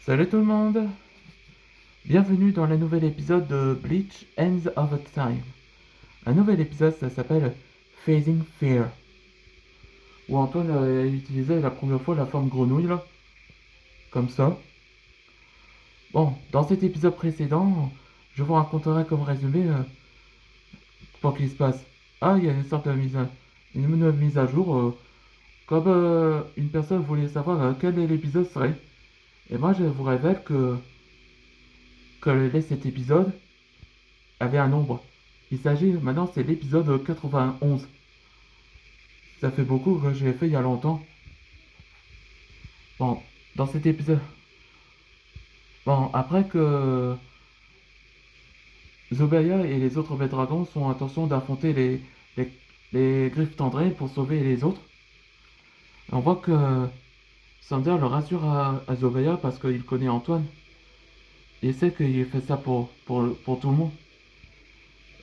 Salut tout le monde! Bienvenue dans le nouvel épisode de Bleach Ends of Time. Un nouvel épisode, ça s'appelle Facing Fear. Où Antoine a utilisé la première fois la forme grenouille là. Comme ça. Bon, dans cet épisode précédent, je vous raconterai comme résumé pour qu'il se passe. Ah, il y a une sorte de mise à jour. Comme une personne voulait savoir quel l'épisode serait. Et moi je vous révèle que cet épisode avait un nombre. Il s'agit maintenant, c'est l'épisode 91. Ça fait beaucoup que j'ai fait il y a longtemps. Bon, dans cet épisode. Bon, après que Zobaya et les autres bêtes dragons ont intention d'affronter les, les griffes tendrées pour sauver les autres, on voit que Sander le rassure à Zobaya parce qu'il connaît Antoine. Il sait qu'il fait ça pour tout le monde.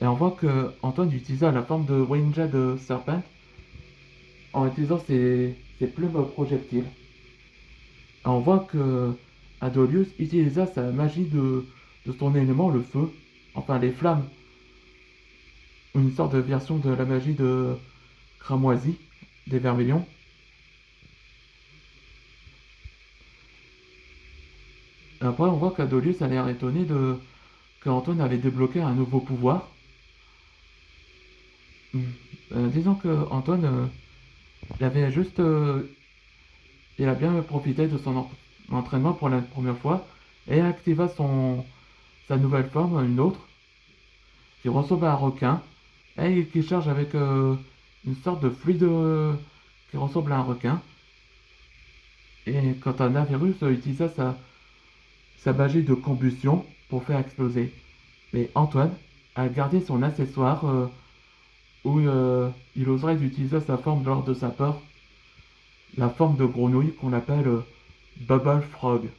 Et on voit que Antoine utilisa la forme de Wenja de Serpent en utilisant ses plumes projectiles. Et on voit que Adolius utilisa sa magie de son élément, le feu, enfin les flammes, une sorte de version de la magie de Cramoisi, des Vermilions. Et après, on voit qu'Adolius a l'air étonné qu'Antoine avait débloqué un nouveau pouvoir. Disons que Antoine, il avait juste, il a bien profité de son entraînement pour la première fois et activa sa nouvelle forme, une autre, qui ressemble à un requin et qui charge avec une sorte de fluide qui ressemble à un requin. Et quand un Avirus utilisa sa magie de combustion pour faire exploser. Mais Antoine a gardé son accessoire où il oserait utiliser sa forme lors de sa peur, la forme de grenouille qu'on appelle Bubble Frog.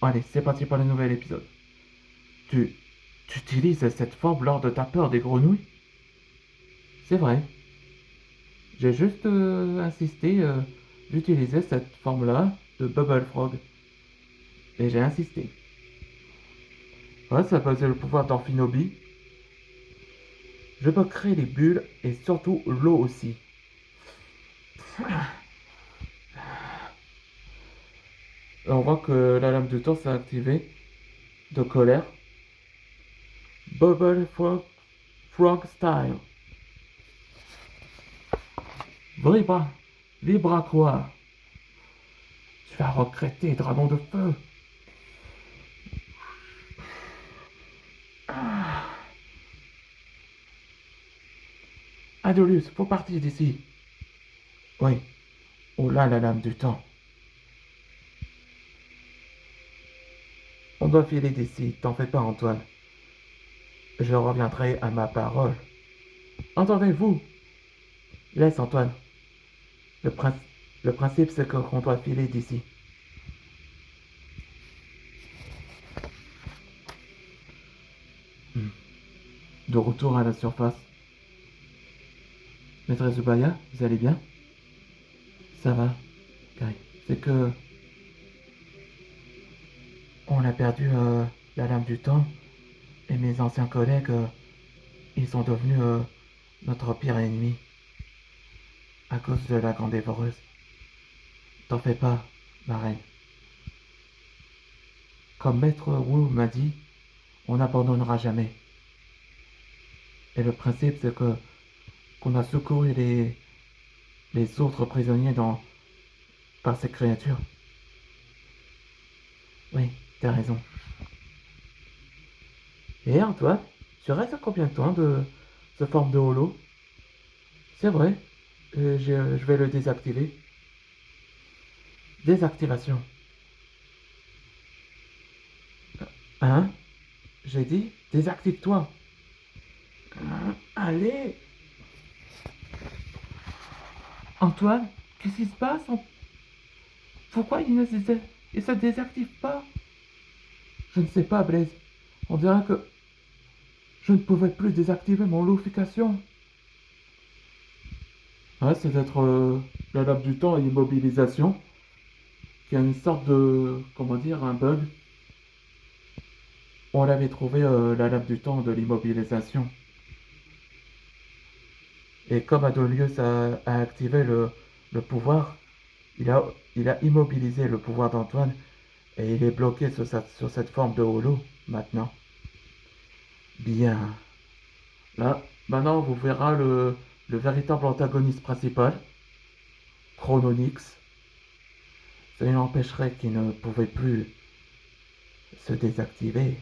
Allez, c'est parti pour le nouvel épisode. Tu utilises cette forme lors de ta peur des grenouilles? C'est vrai. J'ai juste insisté d'utiliser cette forme-là de Bubble Frog. Et j'ai insisté. Ouais, ça passait le pouvoir d'Amphinobi. Je peux créer les bulles et surtout l'eau aussi. Et on voit que la lame de temps s'est activée de colère. Bubble Frog Style. Vibra, Vibra quoi? Tu vas regretter, dragon de feu. Adolus, faut partir d'ici. Oui. Oh là, la lame du temps. On doit filer d'ici, t'en fais pas, Antoine. Je reviendrai à ma parole. Entendez-vous? Laisse, Antoine. Le, le principe, c'est qu'on doit filer d'ici. De retour à la surface. Maîtresse Zubaya, vous allez bien? Ça va, Kai. C'est que... On a perdu la lame du temps. Et mes anciens collègues, ils sont devenus notre pire ennemi. À cause de la grande dévoreuse. T'en fais pas, ma reine. Comme Maître Wu m'a dit, on n'abandonnera jamais. Et le principe, c'est que qu'on a secouru les autres prisonniers par ces créatures. Oui, t'as raison. Et Antoine, tu restes à combien de temps de ce forme de holo? C'est vrai, je vais le désactiver. Désactivation. Hein? J'ai dit, désactive-toi. Allez. Antoine, qu'est-ce qui se passe? Pourquoi il se désactive pas? Je ne sais pas, Blaze. On dirait que je ne pouvais plus désactiver mon loufication. Ouais, c'est d'être la lame du temps et immobilisation qu'il y a une sorte de, comment dire, un bug. On avait trouvé la lame du temps de l'immobilisation. Et comme Adolius a activé le pouvoir, il a, il a immobilisé le pouvoir d'Antoine et il est bloqué sur cette forme de holo maintenant. Bien. Là, maintenant, vous verrez le véritable antagoniste principal, Chrononyx. Ça n'empêcherait qu'il ne pouvait plus se désactiver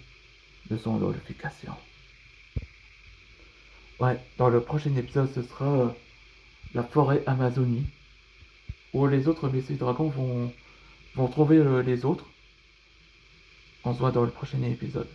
de son holification. Ouais, dans le prochain épisode, ce sera la forêt Amazonie, où les autres messieurs dragons vont trouver les autres. On se voit dans le prochain épisode.